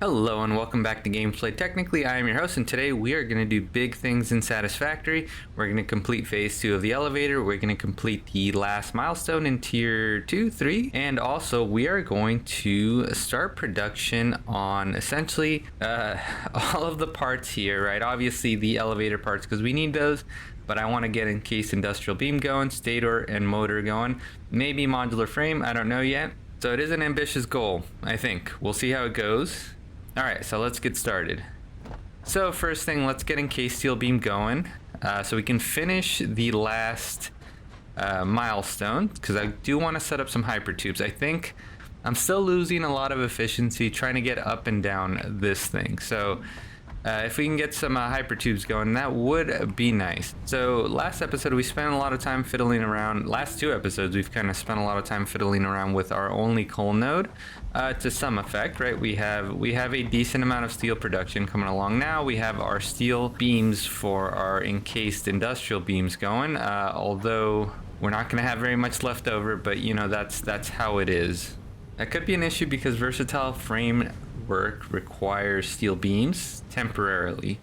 Hello and welcome back to Gameplay. Technically, I am your host, and today we are going to do big things in Satisfactory. We're going to complete phase 2 of the elevator. We're going to complete the last milestone in tier 2, 3, and also we are going to start production on essentially all of the parts here, right? Obviously the elevator parts because we need those, but I want to get encased industrial beam going, stator and motor going, maybe modular frame, I don't know yet. So it is an ambitious goal, I think. We'll see how it goes. Alright, so let's get started. So first thing, let's get encased steel beam going so we can finish the last milestone, because I do want to set up some hypertubes. I think I'm still losing a lot of efficiency trying to get up and down this thing. So if we can get some hypertubes going, that would be nice. So last episode we spent a lot of time fiddling around. Last two episodes we've kind of spent a lot of time fiddling around with our only coal node to some effect, right? We have a decent amount of steel production coming along now. We have our steel beams for our encased industrial beams going, although we're not going to have very much left over, but you know, that's how it is. That could be an issue because versatile frame work requires steel beams temporarily,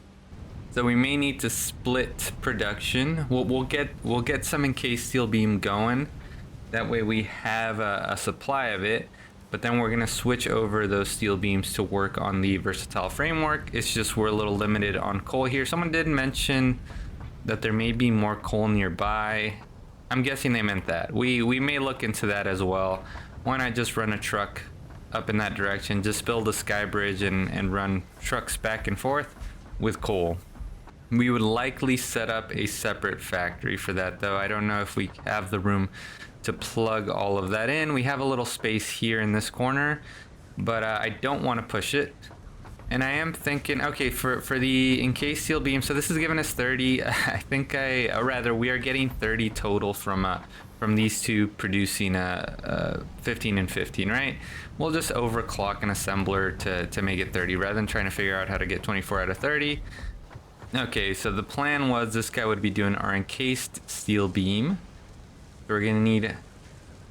so we may need to split production. We'll get some encased steel beam going, that way we have a supply of it, but then we're gonna switch over those steel beams to work on the versatile framework. It's just we're a little limited on coal here. Someone did mention that there may be more coal nearby. I'm guessing they meant that. We may look into that as well. Why not just run a truck up in that direction, just build a sky bridge and run trucks back and forth with coal. We would likely set up a separate factory for that, though. I don't know if we have the room to plug all of that in. We have a little space here in this corner, but I don't want to push it. And I am thinking, okay, for the encased steel beam, so this is giving us 30. I think we are getting 30 total from these two producing 15 and 15, right? We'll just overclock an assembler to make it 30 rather than trying to figure out how to get 24 out of 30. Okay, so the plan was this guy would be doing our encased steel beam. So we're gonna need,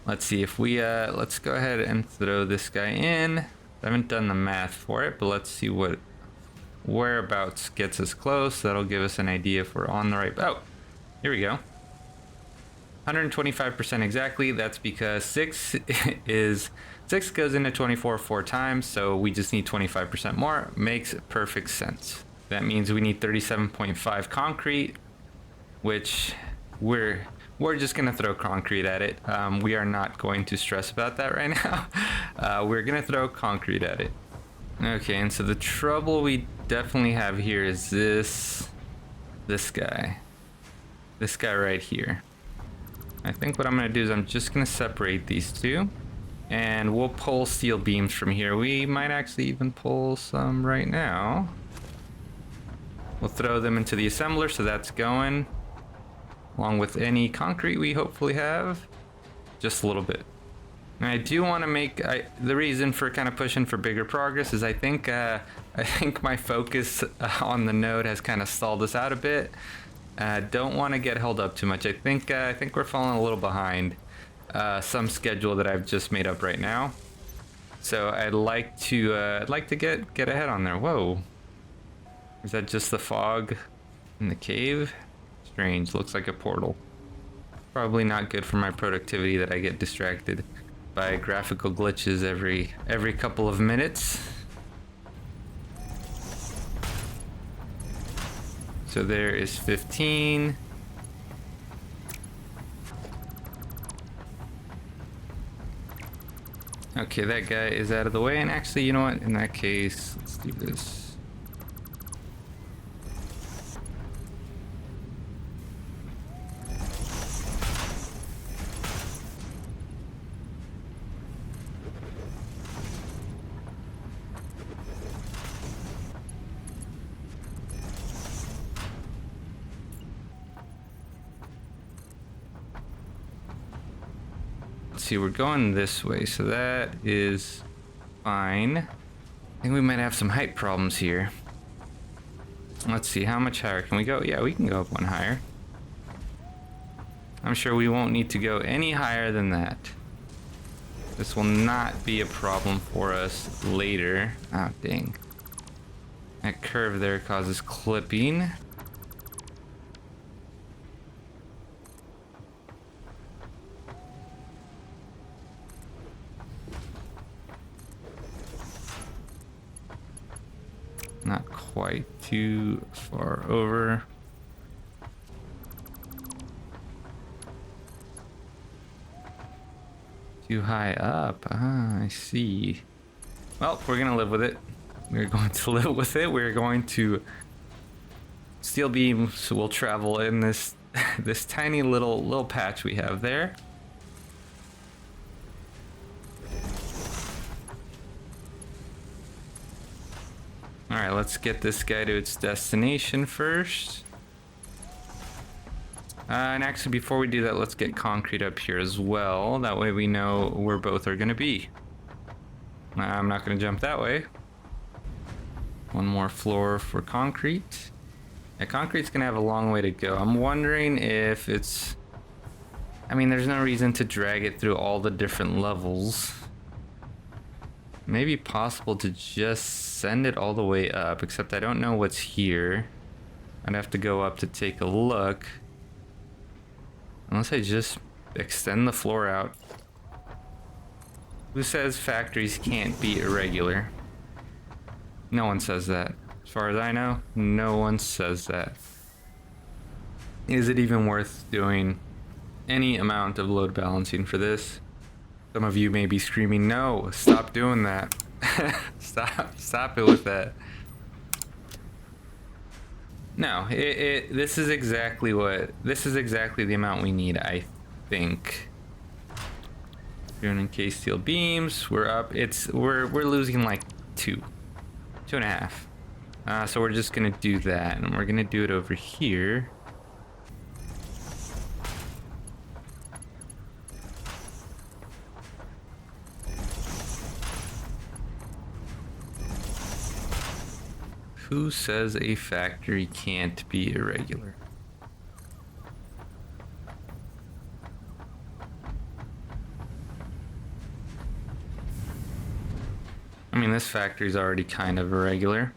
let's see if we, let's go ahead and throw this guy in. I haven't done the math for it, but let's see what whereabouts gets us close. That'll give us an idea if we're on the right, oh, here we go. 125% exactly. That's because 6 goes into 24 4 times, so we just need 25% more. Makes perfect sense. That means we need 37.5 concrete, which we're just gonna throw concrete at it. We are not going to stress about that right now. We're gonna throw concrete at it. Okay, and so the trouble we definitely have here is this guy right here. I think what I'm going to do is I'm just going to separate these two, and we'll pull steel beams from here. We might actually even pull some right now. We'll throw them into the assembler, so that's going, along with any concrete we hopefully have, just a little bit. And I do want to make, the reason for kind of pushing for bigger progress is I think my focus on the node has kind of stalled us out a bit. Don't want to get held up too much. I think we're falling a little behind some schedule that I've just made up right now. So I'd like to get ahead on there. Whoa, is that just the fog in the cave? Strange. Looks like a portal. Probably not good for my productivity that I get distracted by graphical glitches every couple of minutes. So there is 15. Okay, that guy is out of the way. And actually, you know what? In that case, let's do this. See, we're going this way, so that is fine. I think we might have some height problems here. Let's see, how much higher can we go? Yeah, we can go up one higher. I'm sure we won't need to go any higher than that. This will not be a problem for us later. Oh, dang. That curve there causes clipping. Not quite too far over. Too high up. Ah, I see. Well, we're gonna live with it. We're going to live with it. We're going to steel beams will travel in this this tiny little patch we have there. All right, let's get this guy to its destination first. And actually, before we do that, let's get concrete up here as well. That way we know where both are gonna be. I'm not gonna jump that way. One more floor for concrete. Yeah, concrete's gonna have a long way to go. I'm wondering if it's... I mean, there's no reason to drag it through all the different levels. Maybe possible to just send it all the way up, except I don't know what's here. I'd have to go up to take a look. Unless I just extend the floor out. Who says factories can't be irregular? No one says that. As far as I know, no one says that. Is it even worth doing any amount of load balancing for this? Some of you may be screaming, no, stop doing that. Stop it with that. No, this is exactly the amount we need, I think. Doing encased steel beams, we're up. We're losing like 2.5. So we're just gonna do that, and we're gonna do it over here. Who says a factory can't be irregular? I mean, this factory's already kind of irregular.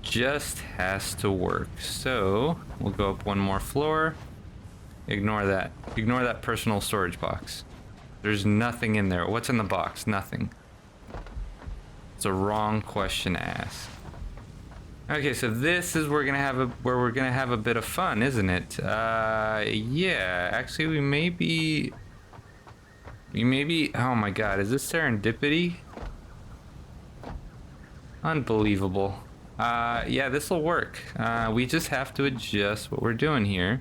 Just has to work. So we'll go up one more floor. Ignore that. Ignore that personal storage box. There's nothing in there. What's in the box? Nothing. It's a wrong question to ask. Okay, so this is where we're gonna have a bit of fun, isn't it? Yeah. Actually, we may be. Oh my God, is this serendipity? Unbelievable. Yeah, this will work. We just have to adjust what we're doing here.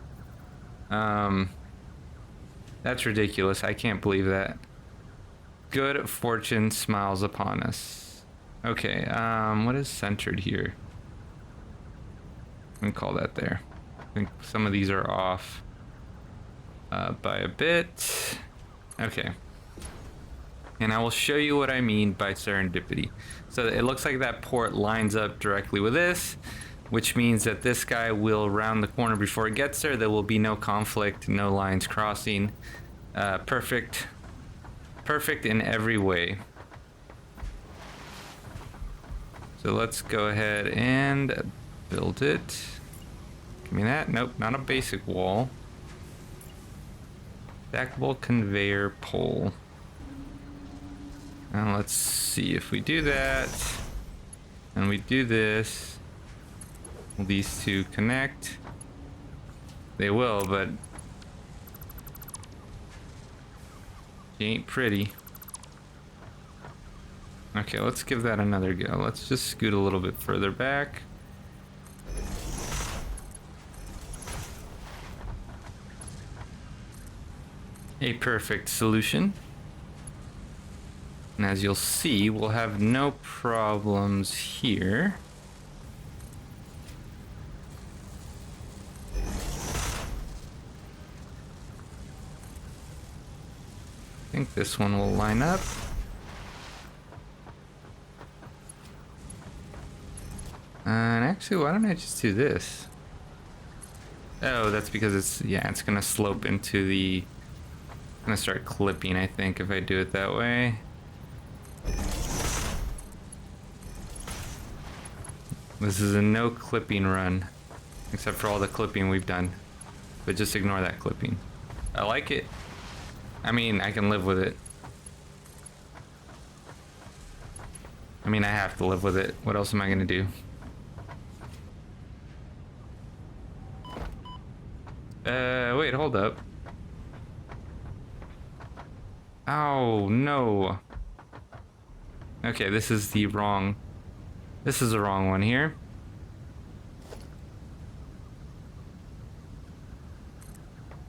That's ridiculous. I can't believe that. Good fortune smiles upon us. Okay, what is centered here? I'm gonna call that there. I think some of these are off by a bit. Okay. And I will show you what I mean by serendipity. So it looks like that port lines up directly with this, which means that this guy will round the corner before it gets there. There will be no conflict, no lines crossing. Perfect. Perfect in every way. So let's go ahead and build it. Give me that. Nope, not a basic wall. Stackable conveyor pole. Now let's see if we do that. And we do this. Will these two connect? They will, but she ain't pretty. Okay, let's give that another go. Let's just scoot a little bit further back. A perfect solution. And as you'll see, we'll have no problems here. I think this one will line up. And actually, why don't I just do this? Oh, that's because it's gonna slope into the, gonna start clipping, I think, if I do it that way. This is a no clipping run, except for all the clipping we've done. But just ignore that clipping. I like it. I mean, I can live with it. I mean, I have to live with it. What else am I gonna do? Wait, hold up. Oh, no. Okay, this is the wrong one here.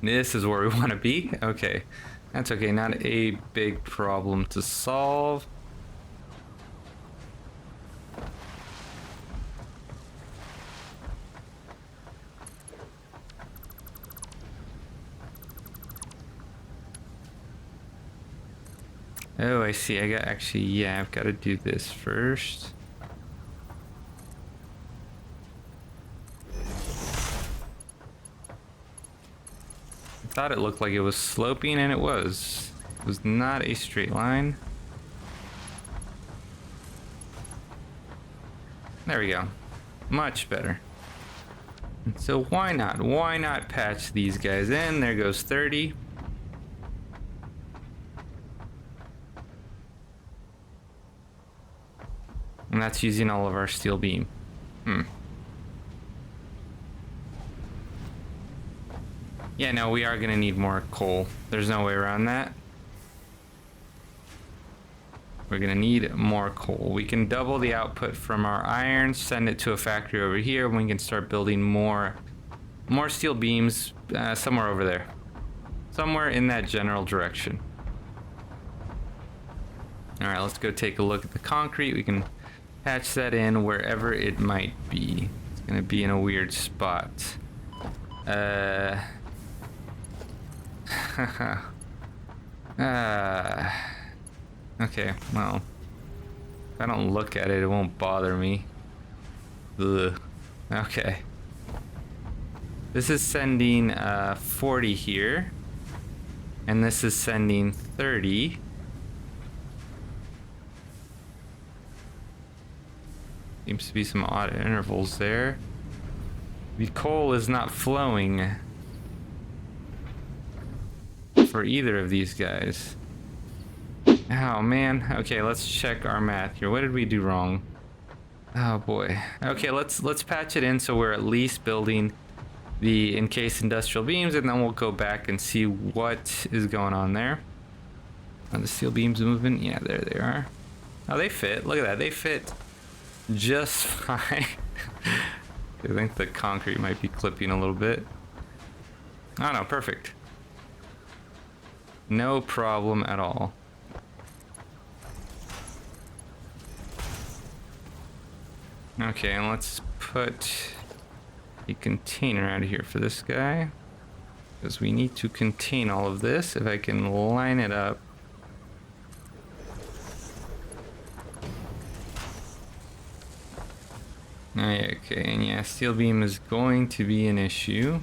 This is where we want to be. Okay, that's okay. Not a big problem to solve. Oh, I see. I've got to do this first. I thought it looked like it was sloping, and it was. It was not a straight line. There we go. Much better. So why not? Why not patch these guys in? There goes 30. And that's using all of our steel beam. Yeah, no, we are gonna need more coal. There's no way around that. We're gonna need more coal. We can double the output from our iron, send it to a factory over here, and we can start building more steel beams somewhere over there. Somewhere in that general direction. Alright, let's go take a look at the concrete. We can patch that in wherever it might be. It's gonna be in a weird spot. Okay, well, if I don't look at it, it won't bother me. Ugh. Okay. This is sending 40 here, and this is sending 30. Seems to be some odd intervals there. The coal is not flowing for either of these guys. Oh man. Okay, let's check our math here. What did we do wrong? Oh boy. Okay, let's patch it in so we're at least building the encased industrial beams, and then we'll go back and see what is going on there. Are the steel beams moving? Yeah, there they are. Oh, they fit. Look at that. They fit just fine. I think the concrete might be clipping a little bit. Oh no, perfect. No problem at all. Okay, and let's put a container out of here for this guy, because we need to contain all of this. If I can line it up. Okay, and yeah, steel beam is going to be an issue.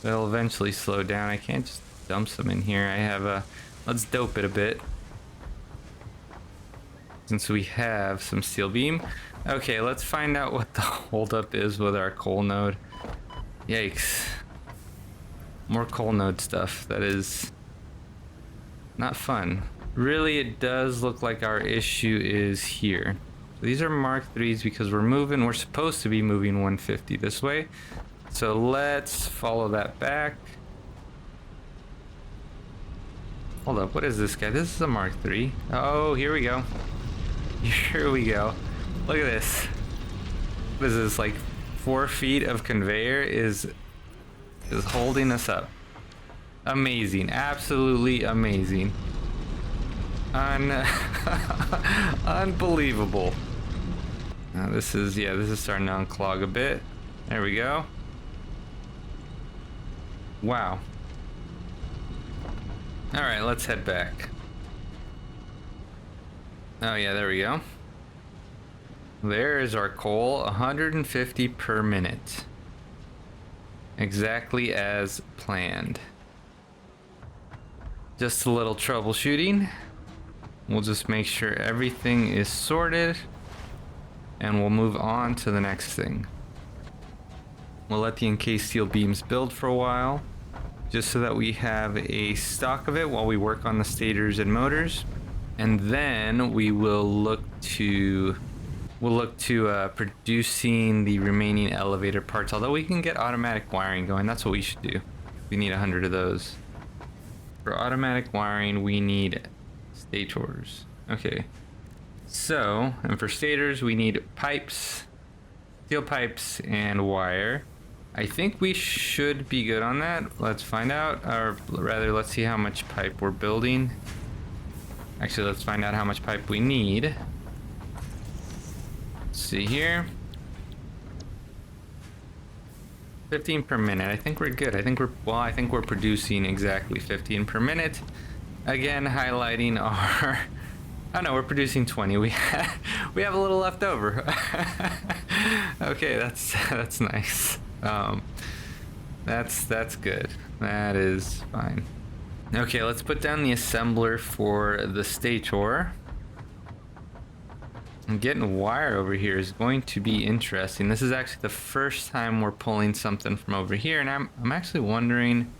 They'll eventually slow down. I can't just dump some in here. I have a, let's dope it a bit, since we have some steel beam. Okay, let's find out what the holdup is with our coal node. Yikes. More coal node stuff. That is not fun. Really, it does look like our issue is here. These are Mark 3s because we're supposed to be moving 150 this way. So let's follow that back. Hold up, what is this guy? This is a Mark 3. Oh, here we go. Here we go. Look at this. What is this, like 4 feet of conveyor is holding us up. Amazing, absolutely amazing. Unbelievable. Now this is starting to unclog a bit. There we go. Wow. All right, let's head back. Oh yeah, there we go. There is our coal, 150 per minute. Exactly as planned. Just a little troubleshooting. We'll just make sure everything is sorted and we'll move on to the next thing. We'll let the encased steel beams build for a while, just so that we have a stock of it while we work on the stators and motors. And then we will look to producing the remaining elevator parts, although we can get automatic wiring going. That's what we should do. We need 100 of those. For automatic wiring, we need stators. Okay. So, and for stators, we need pipes, steel pipes, and wire. I think we should be good on that. Let's find out, or rather, let's see how much pipe we're building. Actually, let's find out how much pipe we need. Let's see here. 15 per minute. I think we're good. I think we're producing exactly 15 per minute. Again, highlighting our... Oh no, we're producing 20. We have a little left over. Okay, that's nice. That's good. That is fine. Okay, let's put down the assembler for the stator. And getting wire over here is going to be interesting. This is actually the first time we're pulling something from over here, and I'm actually wondering,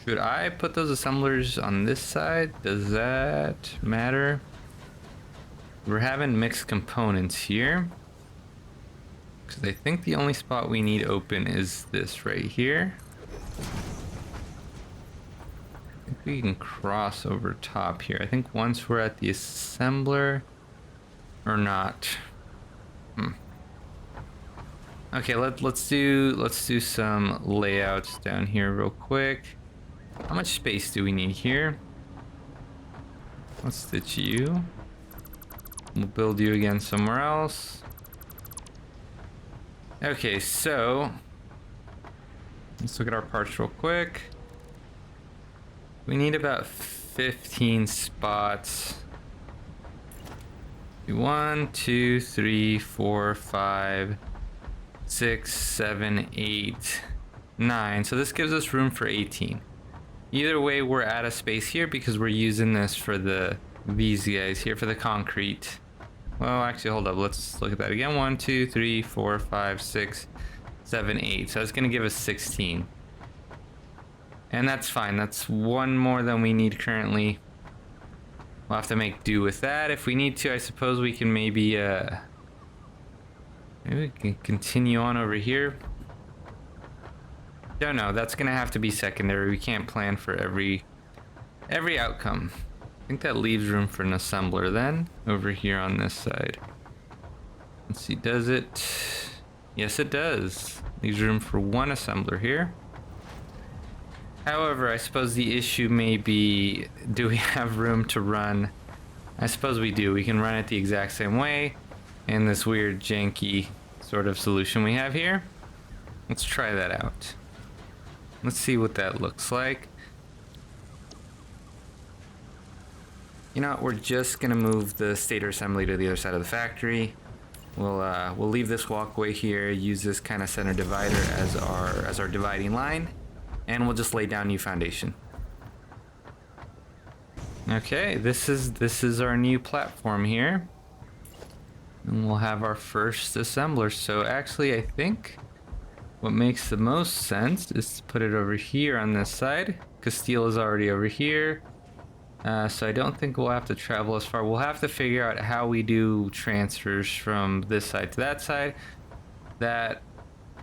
should I put those assemblers on this side? Does that matter? We're having mixed components here, because I think the only spot we need open is this right here. I think we can cross over top here. I think once we're at the assembler, or not. Okay, let's do some layouts down here real quick. How much space do we need here? Let's stitch you. We'll build you again somewhere else. Okay, so let's look at our parts real quick. We need about 15 spots. 1, 2, 3, 4, 5, 6, 7, 8, 9. So this gives us room for 18. Either way, we're out of space here because we're using this for these guys here for the concrete. Well, actually, hold up. Let's look at that again. 1, 2, 3, 4, 5, 6, 7, 8. So that's going to give us 16. And that's fine. That's one more than we need currently. We'll have to make do with that. If we need to, I suppose we can maybe we can continue on over here. Don't know. That's gonna have to be secondary. We can't plan for every outcome. I think that leaves room for an assembler then over here on this side. Let's see. Does it? Yes, it does. Leaves room for one assembler here. However, I suppose the issue may be, do we have room to run? I suppose we do. We can run it the exact same way in this weird janky sort of solution we have here. Let's try that out. Let's see what that looks like. You know what? We're just gonna move the stator assembly to the other side of the factory. We'll leave this walkway here, use this kind of center divider as our dividing line. And we'll just lay down new foundation. Okay, this is our new platform here. And we'll have our first assembler. So actually, I think what makes the most sense is to put it over here on this side, because steel is already over here. So I don't think we'll have to travel as far. We'll have to figure out how we do transfers from this side to that side.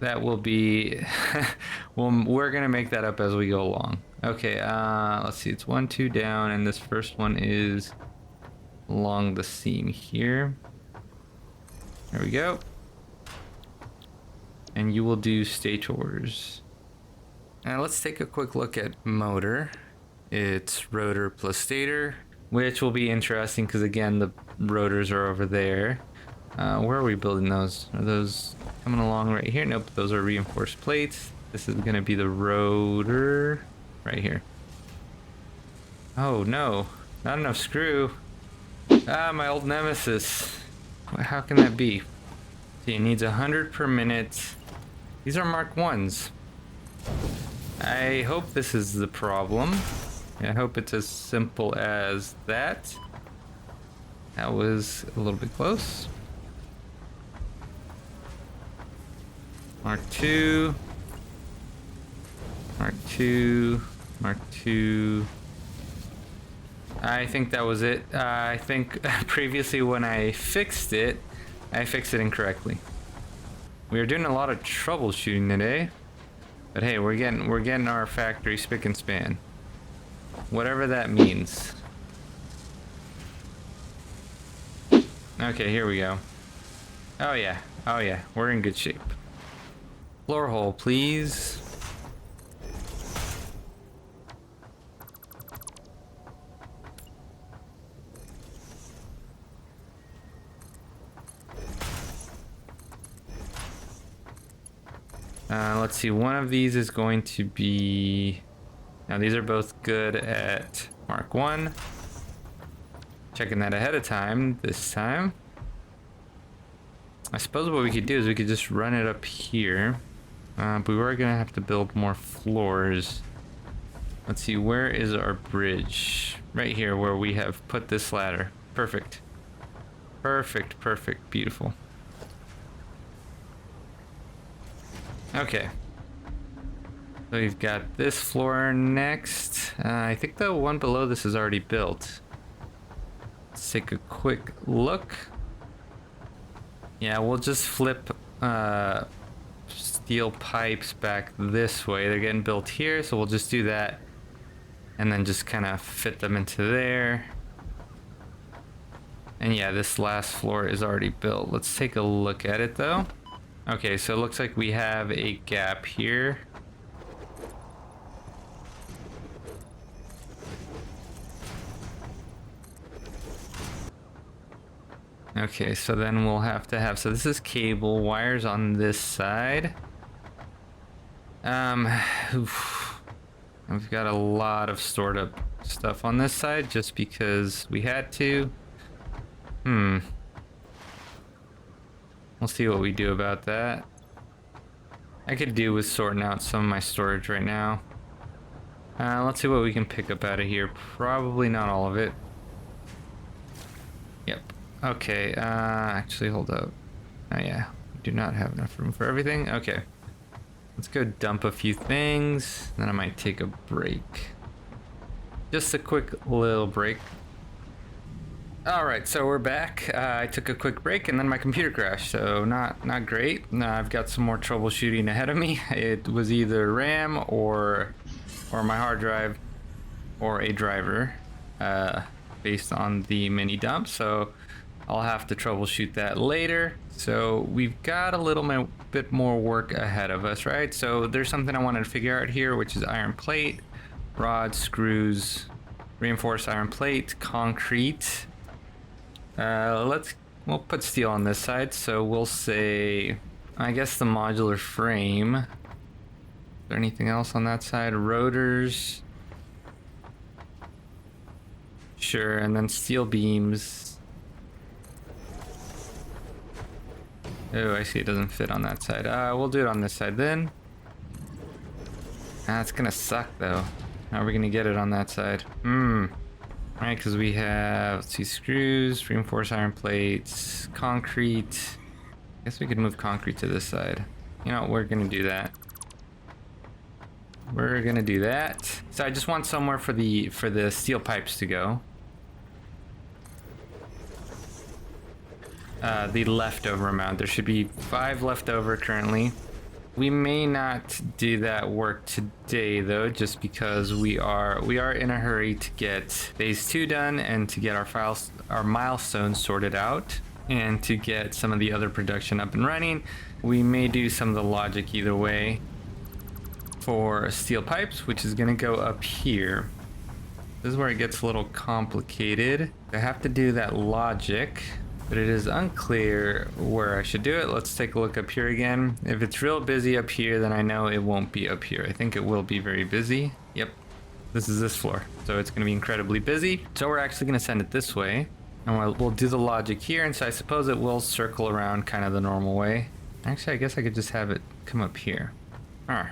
That will be, we're gonna make that up as we go along. Okay, let's see, it's 1, 2 down, and this first one is along the seam here. There we go. And you will do stators. Now let's take a quick look at motor. It's rotor plus stator, which will be interesting because again, the rotors are over there. Where are we building those? Are those coming along right here? Nope, those are reinforced plates. This is gonna be the rotor right here. Oh no, not enough screw. Ah, my old nemesis. How can that be? See, it needs 100 per minute. These are Mark 1s. I hope this is the problem. I hope it's as simple as that. That was a little bit close. Mark 2. Mark 2. Mark 2. I think that was it. I think previously when I fixed it incorrectly. We were doing a lot of troubleshooting today. But hey, we're getting our factory spick and span. Whatever that means. Okay, here we go. Oh yeah, we're in good shape. Floor hole, please. Let's see, one of these is going to be... Now these are both good at Mark 1. Checking that ahead of time this time. I suppose what we could do is we could just run it up here. But we are gonna have to build more floors. Let's see, where is our bridge? Right here where we have put this ladder. Perfect. Perfect, perfect, beautiful. Okay. So we've got this floor next. I think the one below this is already built. Let's take a quick look. Yeah, we'll just flip steel pipes back this way. They're getting built here, so we'll just do that. And then just kind of fit them into there. And yeah, this last floor is already built. Let's take a look at it though. Okay, so it looks like we have a gap here. Okay, so then we'll have to have, so this is cable, wires on this side. We've got a lot of stored up stuff on this side just because we had to. We'll see what we do about that. I could do with sorting out some of my storage right now. Let's see what we can pick up out of here. Probably not all of it. Yep. Okay, actually hold up. Oh yeah, we do not have enough room for everything. Okay. Let's go dump a few things, then I might take a break. Just a quick little break. Alright, so we're back. I took a quick break and then my computer crashed, so not great. I've got some more troubleshooting ahead of me. It was either RAM or my hard drive or a driver based on the mini dump, so I'll have to troubleshoot that later. So we've got a little bit more work ahead of us, right? So there's something I wanted to figure out here, which is iron plate, rods, screws, reinforced iron plate, concrete. We'll put steel on this side, so we'll say, I guess the modular frame. Is there anything else on that side? Rotors. Sure, and then steel beams. Oh, I see it doesn't fit on that side. We'll do it on this side then. It's gonna suck though. How are we gonna get it on that side? Right, because we have, let's see, screws, reinforced iron plates, concrete. I guess we could move concrete to this side. You know, we're gonna do that. We're gonna do that. So I just want somewhere for the steel pipes to go. The leftover amount. There should be 5 left over currently. We may not do that work today though, just because we are in a hurry to get phase 2 done and to get our milestones sorted out and to get some of the other production up and running. We may do some of the logic either way for steel pipes, which is going to go up here. This is where it gets a little complicated. I have to do that logic, but it is unclear where I should do it. Let's take a look up here again. If it's real busy up here, then I know it won't be up here. I think it will be very busy. Yep, this is this floor. So it's gonna be incredibly busy. So we're actually gonna send it this way. And we'll do the logic here. And so I suppose it will circle around kind of the normal way. Actually, I guess I could just have it come up here. Alright.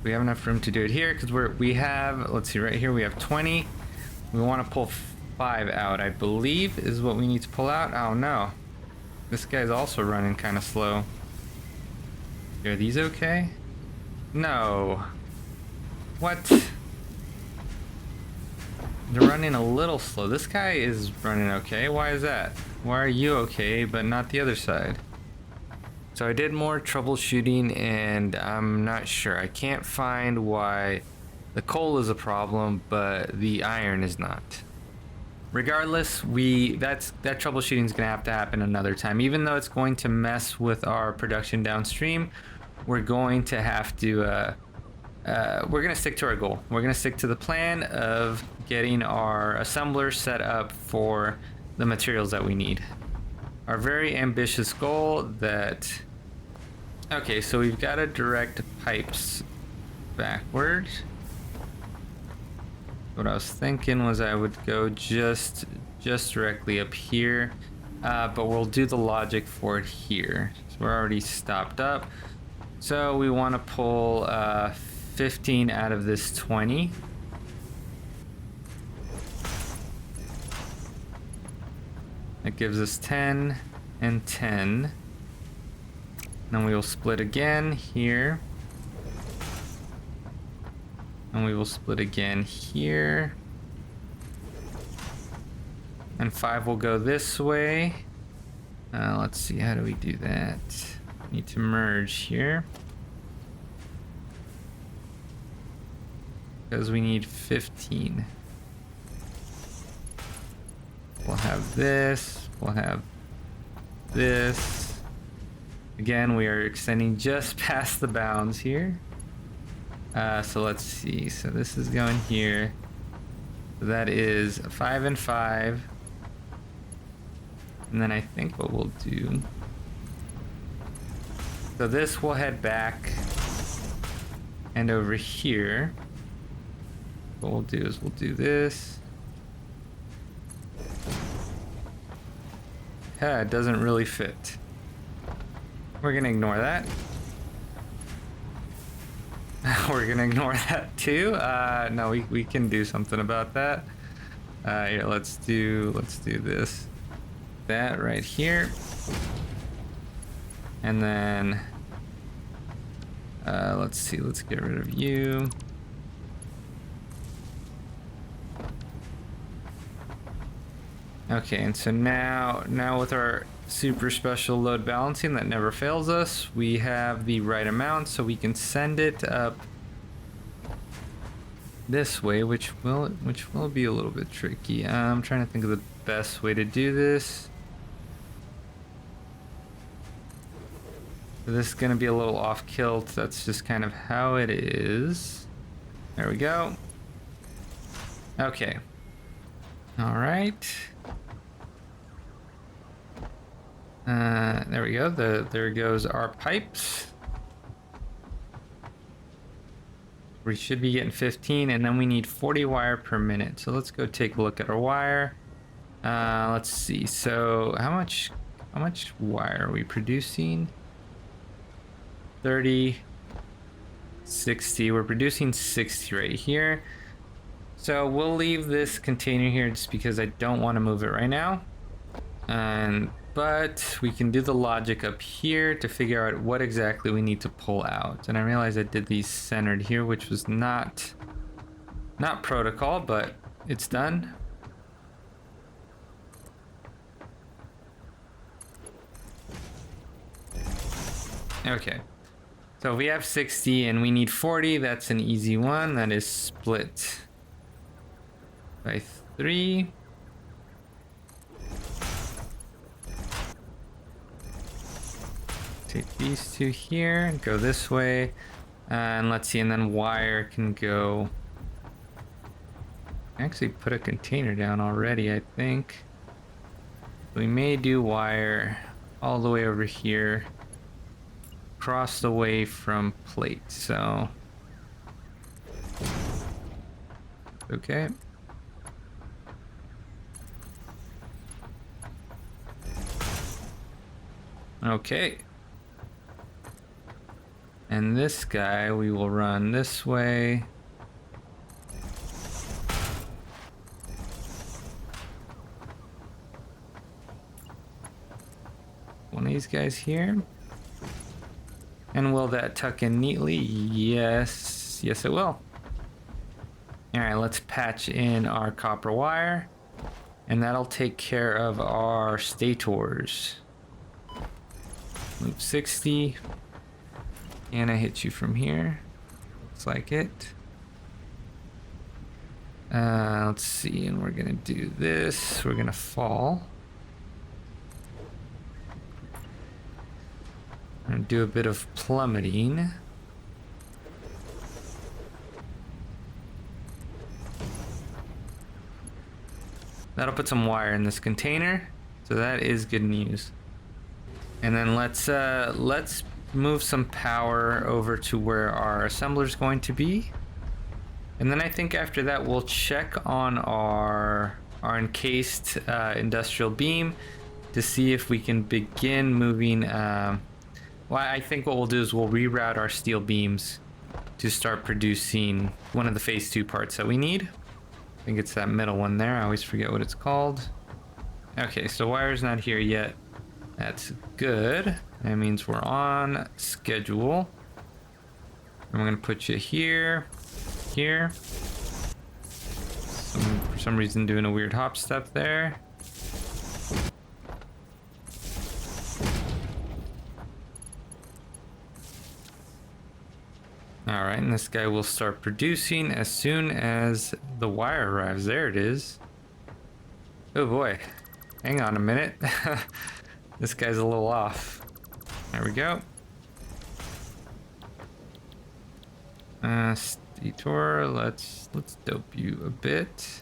We have enough room to do it here because we have, let's see, right here we have 20. We want to pull 5 out, I believe, is what we need to pull out. Oh no. This guy's also running kind of slow. Are these okay? No. What? They're running a little slow. This guy is running okay. Why is that? Why are you okay, but not the other side? So I did more troubleshooting and I'm not sure. I can't find why the coal is a problem, but the iron is not. Regardless, that troubleshooting is going to happen another time. Even though it's going to mess with our production downstream, we're going to have to we're going to stick to our goal. We're going to stick to the plan of getting our assembler set up for the materials that we need. Our very ambitious goal that... Okay, so we've got to direct pipes backward. What I was thinking was I would go just directly up here, but we'll do the logic for it here. So we're already stopped up. So we want to pull 15 out of this 20. That gives us 10 and 10. Then we will split again here. And we will split again here. And 5 will go this way. Let's see, how do we do that? Need to merge here. Because we need 15. We'll have this. We'll have this. Again, we are extending just past the bounds here. So let's see. So this is going here. So that is 5 and 5. And then I think what we'll do. So this will head back. And over here. What we'll do is we'll do this. Yeah, it doesn't really fit. We're gonna ignore that. We're gonna ignore that too. No, we can do something about that. Here, let's do this. That right here. And then let's see, let's get rid of you. Okay, and so now with our super special load balancing that never fails us, we have the right amount, so we can send it up this way, which will be a little bit tricky. I'm trying to think of the best way to do this. So this is going to be a little off kilt. That's just kind of how it is. There we go. Okay. All right. There we go. There goes our pipes. We should be getting 15, and then we need 40 wire per minute. So let's go take a look at our wire. Let's see. So how much wire are we producing? 30, 60. We're producing 60 right here. So we'll leave this container here just because I don't want to move it right now. But we can do the logic up here to figure out what exactly we need to pull out. And I realized I did these centered here, which was not protocol, but it's done. Okay. So we have 60 and we need 40. That's an easy one. That is split by 3. Take these two here and go this way. And let's see, and then wire can go... Actually put a container down already, I think. We may do wire all the way over here. Across the way from plate, so... Okay. Okay. And this guy we will run this way. One of these guys here. And will that tuck in neatly? Yes. Yes, it will. Alright, let's patch in our copper wire. And that'll take care of our stators. Loop 60. And I hit you from here. Looks like it. Let's see, and we're gonna do this. We're gonna fall. I'm gonna do a bit of plummeting. That'll put some wire in this container, so that is good news. And then let's move some power over to where our assembler is going to be. And then I think after that we'll check on our encased industrial beam to see if we can begin moving. Well, I think what we'll do is we'll reroute our steel beams to start producing one of the phase 2 parts that we need. I think it's that middle one there. I always forget what it's called. Okay, so wire's not here yet. That's good. That means we're on schedule. And we're gonna put you here, here. For some reason doing a weird hop step there. Alright, and this guy will start producing as soon as the wire arrives. There it is. Oh boy. Hang on a minute. This guy's a little off. There we go. Stator, let's dope you a bit.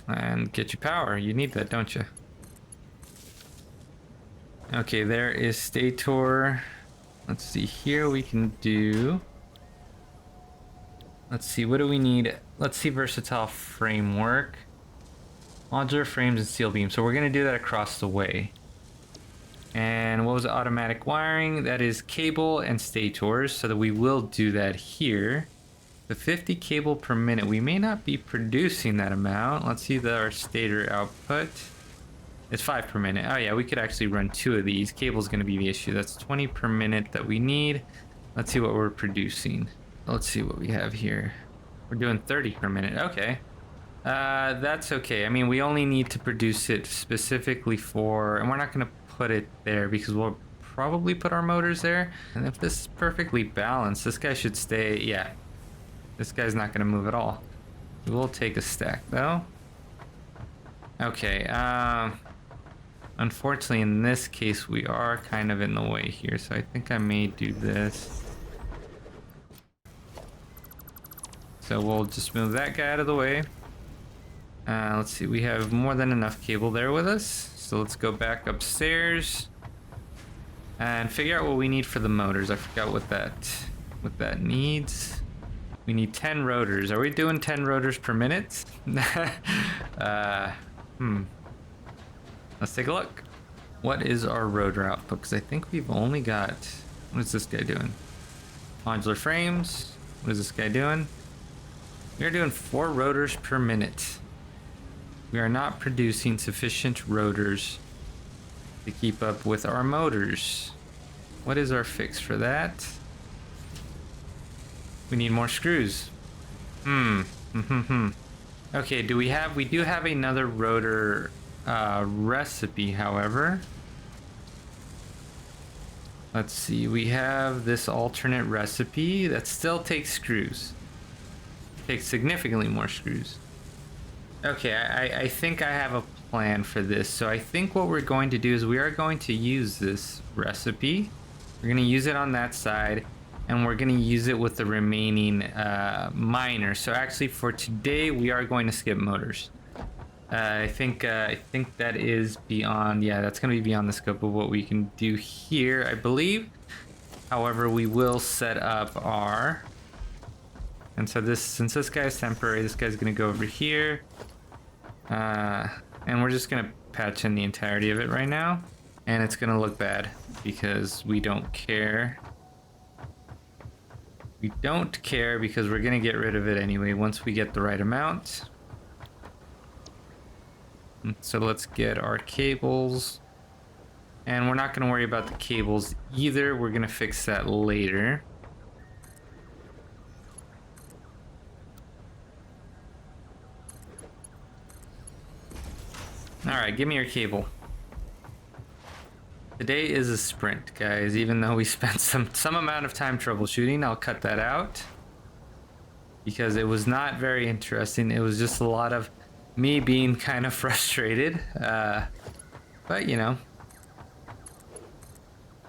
And get you power. You need that, don't you? Okay, there is Stator. Let's see, here we can do... Let's see, what do we need? Let's see, versatile framework. Modular frames and steel beams. So we're going to do that across the way. And what was it? Automatic wiring? That is cable and stators. So that we will do that here. The 50 cable per minute. We may not be producing that amount. Let's see our stator output. It's 5 per minute. Oh yeah, we could actually run 2 of these. Cable's going to be the issue. That's 20 per minute that we need. Let's see what we're producing. Let's see what we have here. We're doing 30 per minute. Okay. That's okay. I mean, we only need to produce it specifically for... And we're not going to put it there because we'll probably put our motors there. And if this is perfectly balanced, this guy should stay... Yeah. This guy's not going to move at all. We'll take a stack, though. Okay. Unfortunately, in this case, we are kind of in the way here, so I think I may do this. So we'll just move that guy out of the way. Let's see, we have more than enough cable there with us. So let's go back upstairs and figure out what we need for the motors. I forgot what that needs. We need 10 rotors. Are we doing 10 rotors per minute? Let's take a look. What is our rotor output? Because I think we've only got... What is this guy doing? Modular frames. What is this guy doing? We're doing 4 rotors per minute. We are not producing sufficient rotors to keep up with our motors. What is our fix for that? We need more screws. Okay, we do have another rotor recipe, however. Let's see, we have this alternate recipe that still takes screws. Takes significantly more screws. Okay, I think I have a plan for this. So I think what we're going to do is we are going to use this recipe. We're going to use it on that side, and we're going to use it with the remaining miner. So actually for today, we are going to skip motors. I think that is beyond, yeah, that's going to be beyond the scope of what we can do here, I believe. However, we will set up our... And so since this guy's temporary, this guy's going to go over here. And we're just going to patch in the entirety of it right now. And it's gonna look bad because we don't care. We don't care because we're gonna get rid of it anyway once we get the right amount. So let's get our cables. And we're not gonna worry about the cables either. We're gonna fix that later. All right, give me your cable. Today is a sprint, guys. Even though we spent some amount of time troubleshooting, I'll cut that out because it was not very interesting. It was just a lot of me being kind of frustrated. But you know,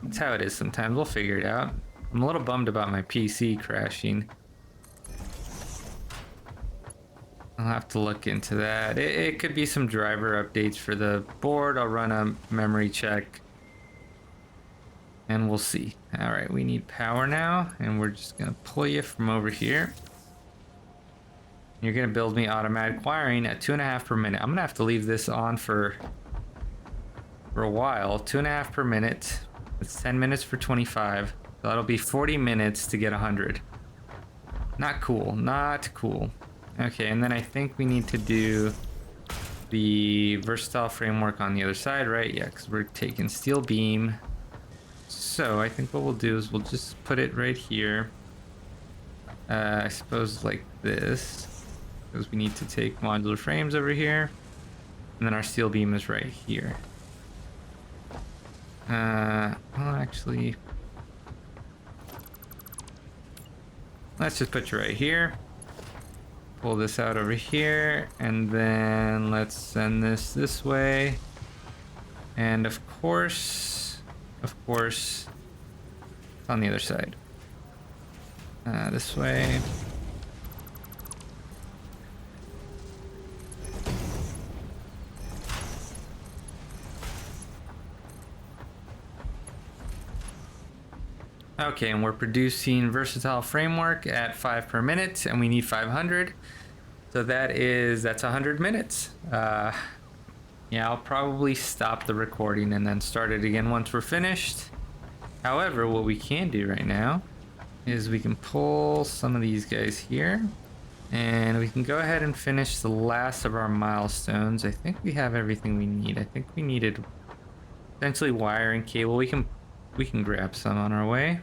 that's how it is sometimes. We'll figure it out. I'm a little bummed about my PC crashing. I'll have to look into that. It could be some driver updates for the board. I'll run a memory check. And we'll see. All right, we need power now, and we're just gonna pull you from over here. You're gonna build me automatic wiring at 2.5 per minute. I'm gonna have to leave this on for a while. 2.5 per minute. It's 10 minutes for 25. So that'll be 40 minutes to get 100. Not cool, not cool. Okay, and then I think we need to do the versatile framework on the other side, right? Yeah, because we're taking steel beam. So I think what we'll do is we'll just put it right here. I suppose like this, because we need to take modular frames over here, and then our steel beam is right here. Well, actually, let's just put you right here. Pull this out over here, and then let's send this way. And of course, it's on the other side. This way. Okay, and we're producing versatile framework at 5 per minute, and we need 500. So that's 100 minutes. Yeah, I'll probably stop the recording and then start it again once we're finished. However, what we can do right now is we can pull some of these guys here, and we can go ahead and finish the last of our milestones. I think we have everything we need. I think we needed essentially wire and cable. We can grab some on our way.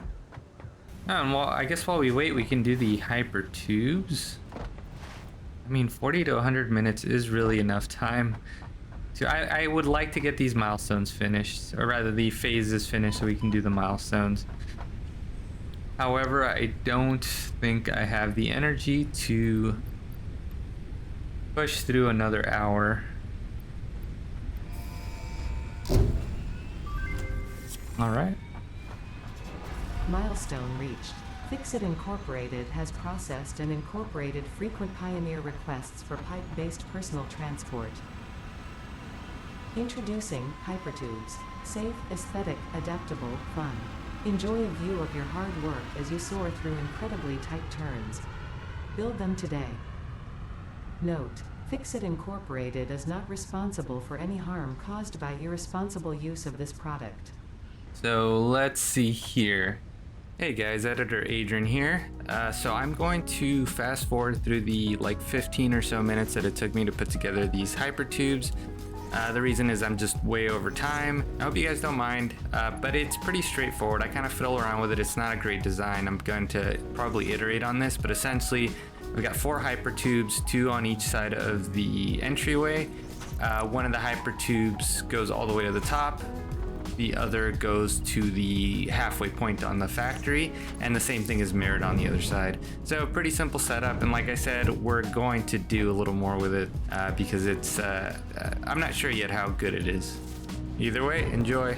Oh, and well, I guess while we wait, we can do the hypertubes. I mean, 40 to 100 minutes is really enough time. So I would like to get these milestones finished, or rather the phases finished so we can do the milestones. However, I don't think I have the energy to push through another hour. All right. Milestone reached. Fixit Incorporated has processed and incorporated frequent Pioneer requests for pipe-based personal transport. Introducing hypertubes. Safe, aesthetic, adaptable, fun. Enjoy a view of your hard work as you soar through incredibly tight turns. Build them today. Note: Fixit Incorporated is not responsible for any harm caused by irresponsible use of this product. So let's see here. Hey guys, editor Adrian here. So I'm going to fast forward through the 15 or so minutes that it took me to put together these hypertubes. The reason is I'm just way over time. I hope you guys don't mind, but it's pretty straightforward. I kind of fiddle around with it. It's not a great design. I'm going to probably iterate on this, but essentially we've got 4 hypertubes, 2 on each side of the entryway. One of the hypertubes goes all the way to the top. The other goes to the halfway point on the factory, and the same thing is mirrored on the other side. So pretty simple setup, and like I said, we're going to do a little more with it because it's I'm not sure yet how good it is. Either way, enjoy.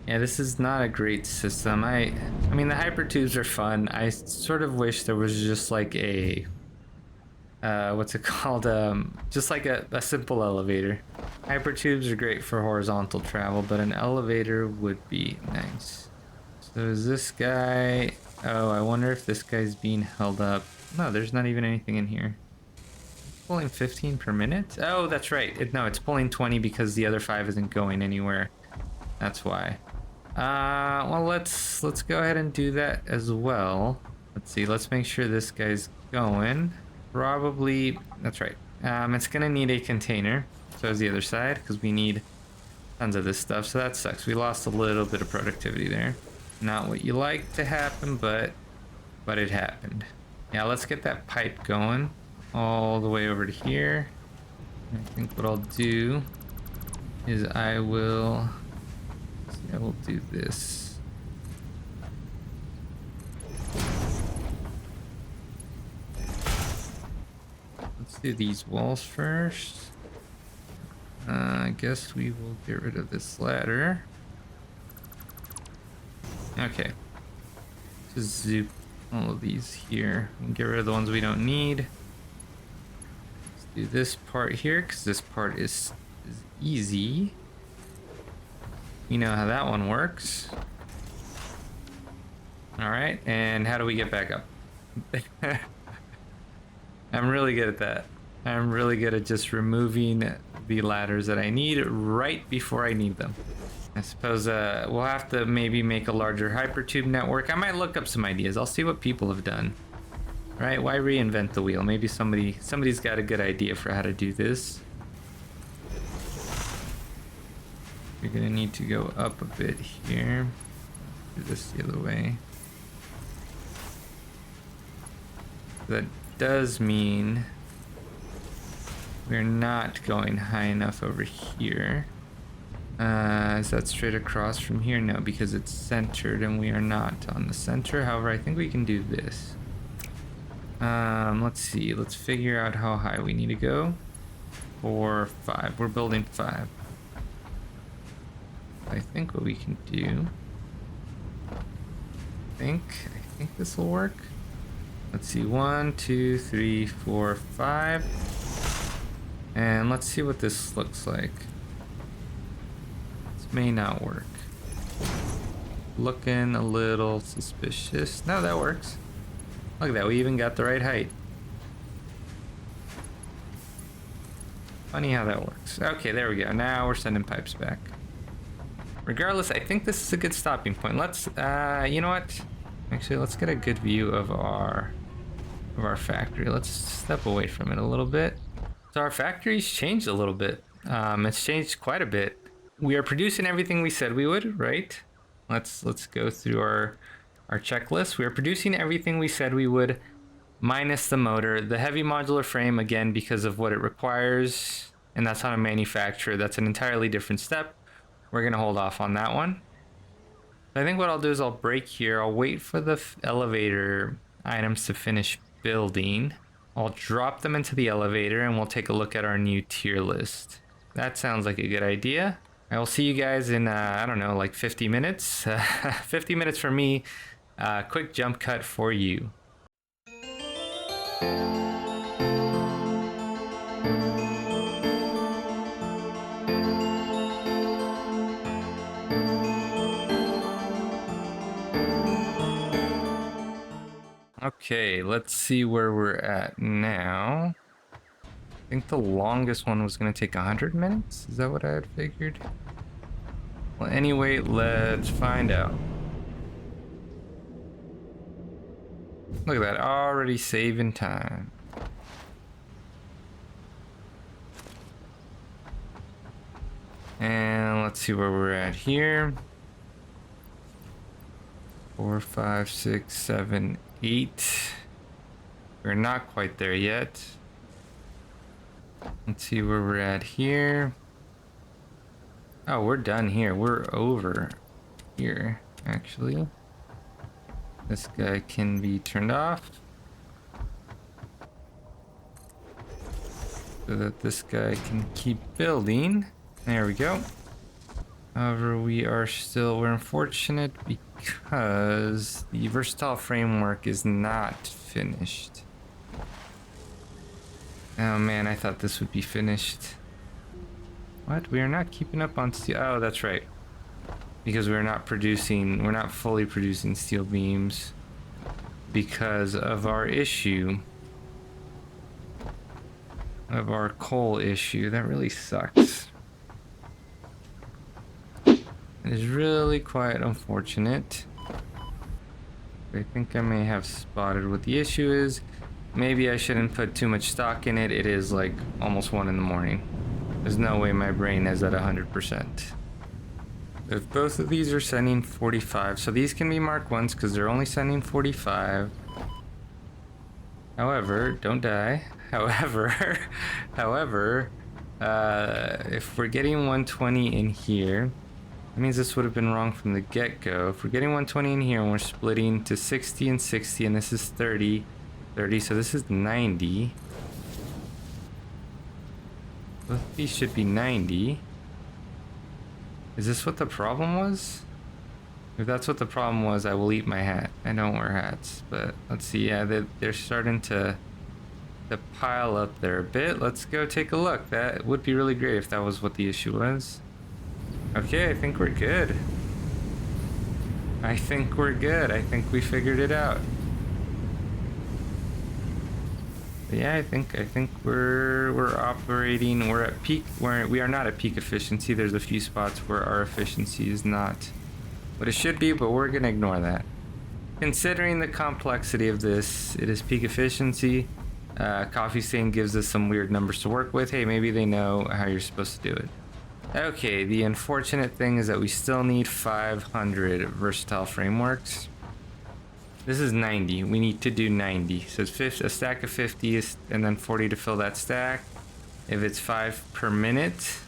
Yeah, this is not a great system. I mean, the hypertubes are fun. I sort of wish there was just like a what's it called? Just like a simple elevator. Hypertubes are great for horizontal travel, but an elevator would be nice. So is this guy? Oh, I wonder if this guy's being held up. No, there's not even anything in here. Pulling 15 per minute? Oh, that's right. No, it's pulling 20 because the other 5 isn't going anywhere. That's why. Well, let's go ahead and do that as well. Let's see. Let's make sure this guy's going. Probably, that's right. It's gonna need a container. So is the other side, because we need tons of this stuff. So that sucks. We lost a little bit of productivity there. Not what you like to happen, but it happened. Yeah, let's get that pipe going all the way over to here. I think what I'll do is I will do this. Let's do these walls first. I guess we will get rid of this ladder. Okay. Just zoop all of these here and get rid of the ones we don't need. Let's do this part here because this part is easy. You know how that one works. All right, and how do we get back up? I'm really good at that. I'm really good at just removing the ladders that I need right before I need them. I suppose we'll have to maybe make a larger hypertube network. I might look up some ideas. I'll see what people have done. Right? Why reinvent the wheel? Maybe somebody's got a good idea for how to do this. You're gonna need to go up a bit here. Do this the other way. That does mean we're not going high enough over here. Is that straight across from here? No, because it's centered and we are not on the center. However, I think we can do this. Let's see. Let's figure out how high we need to go. 4, 5. We're building 5. I think what we can do. I think this will work. Let's see. 1, 2, 3, 4, 5. And let's see what this looks like. May not work. Looking a little suspicious. No, that works. Look at that, we even got the right height. Funny how that works. Okay, there we go. Now we're sending pipes back. Regardless, I think this is a good stopping point. Let's, you know what? Actually, let's get a good view of our factory. Let's step away from it a little bit. So our factory's changed a little bit. It's changed quite a bit. We are producing everything we said we would, right? Let's go through our checklist. We are producing everything we said we would, minus the motor. The heavy modular frame, again, because of what it requires, and that's on a manufacturer. That's an entirely different step. We're gonna hold off on that one. I think what I'll do is I'll break here. I'll wait for the elevator items to finish building. I'll drop them into the elevator and we'll take a look at our new tier list. That sounds like a good idea. I will see you guys in, I don't know, like 50 minutes. 50 minutes for me, quick jump cut for you. Okay, let's see where we're at now. I think the longest one was going to take 100 minutes. Is that what I had figured? Well, anyway, let's find out. Look at that, already saving time. And let's see where we're at here. 4, 5, 6, 7, 8. We're not quite there yet. Let's see where we're at here. Oh, we're done here. We're over here, actually. This guy can be turned off so that this guy can keep building. There we go. However, we're unfortunate because the versatile framework is not finished. Oh man, I thought this would be finished. What? We are not keeping up on steel. Oh, that's right. Because we're not fully producing steel beams because of our issue. Of our coal issue. That really sucks. It is really quite unfortunate. I think I may have spotted what the issue is. Maybe I shouldn't put too much stock in it. It is like almost 1 in the morning. There's no way my brain is at 100%. If both of these are sending 45, so these can be Mark 1s because they're only sending 45. However, don't die. However, if we're getting 120 in here, that means this would have been wrong from the get-go. If we're getting 120 in here and we're splitting to 60 and 60, and this is 30, so this is 90. Both of these should be 90. Is this what the problem was? If that's what the problem was, I will eat my hat. I don't wear hats, but let's see. Yeah, they're starting to pile up there a bit. Let's go take a look. That would be really great if that was what the issue was. Okay, I think we're good. I think we figured it out. But yeah, I think we're operating. We're at peak. We are not at peak efficiency. There's a few spots where our efficiency is not what it should be, but we're gonna ignore that. Considering the complexity of this, it is peak efficiency. Coffee Stain gives us some weird numbers to work with. Hey, maybe they know how you're supposed to do it. Okay, the unfortunate thing is that we still need 500 versatile frameworks. This is 90. We need to do 90. So it's a stack of 50 and then 40 to fill that stack. If it's 5 per minute,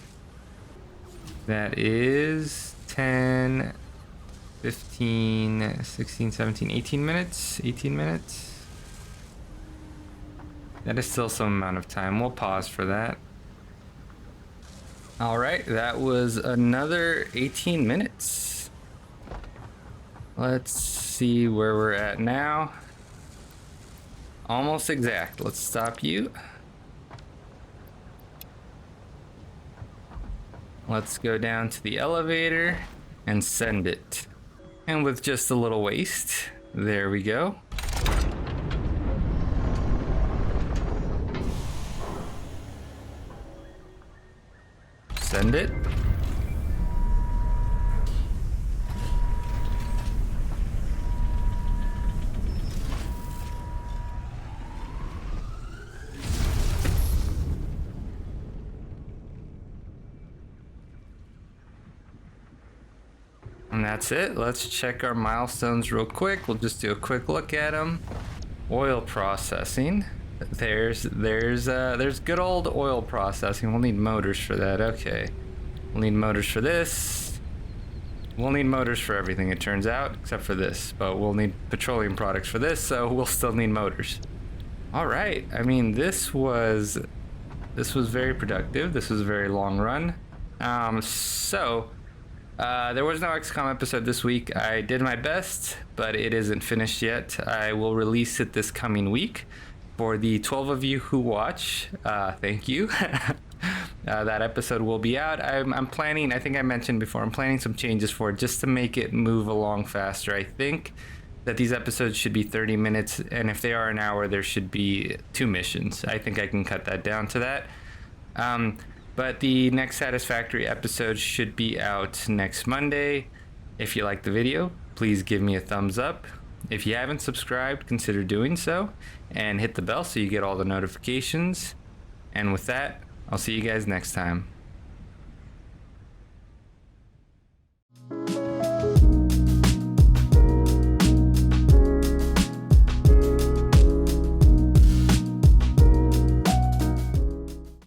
that is 10, 15, 16, 17, 18 minutes. 18 minutes. That is still some amount of time. We'll pause for that. All right, that was another 18 minutes. Let's see where we're at now. Almost exact. Let's stop you. Let's go down to the elevator and send it. And with just a little waste, there we go. Send it. And that's it. Let's check our milestones real quick. We'll just do a quick look at them. Oil processing. There's good old oil processing. We'll need motors for that. Okay. We'll need motors for this. We'll need motors for everything, it turns out, except for this. But we'll need petroleum products for this, so we'll still need motors. All right. I mean, this was very productive. This was a very long run. There was no XCOM episode this week. I did my best, but it isn't finished yet. I will release it this coming week. For the 12 of you who watch, thank you. That episode will be out. I'm planning, I think I mentioned before, I'm planning some changes for it just to make it move along faster. I think that these episodes should be 30 minutes, and if they are an hour, there should be 2 missions. I think I can cut that down to that. But the next Satisfactory episode should be out next Monday. If you like the video, please give me a thumbs up. If you haven't subscribed, consider doing so, and hit the bell so you get all the notifications. And with that, I'll see you guys next time.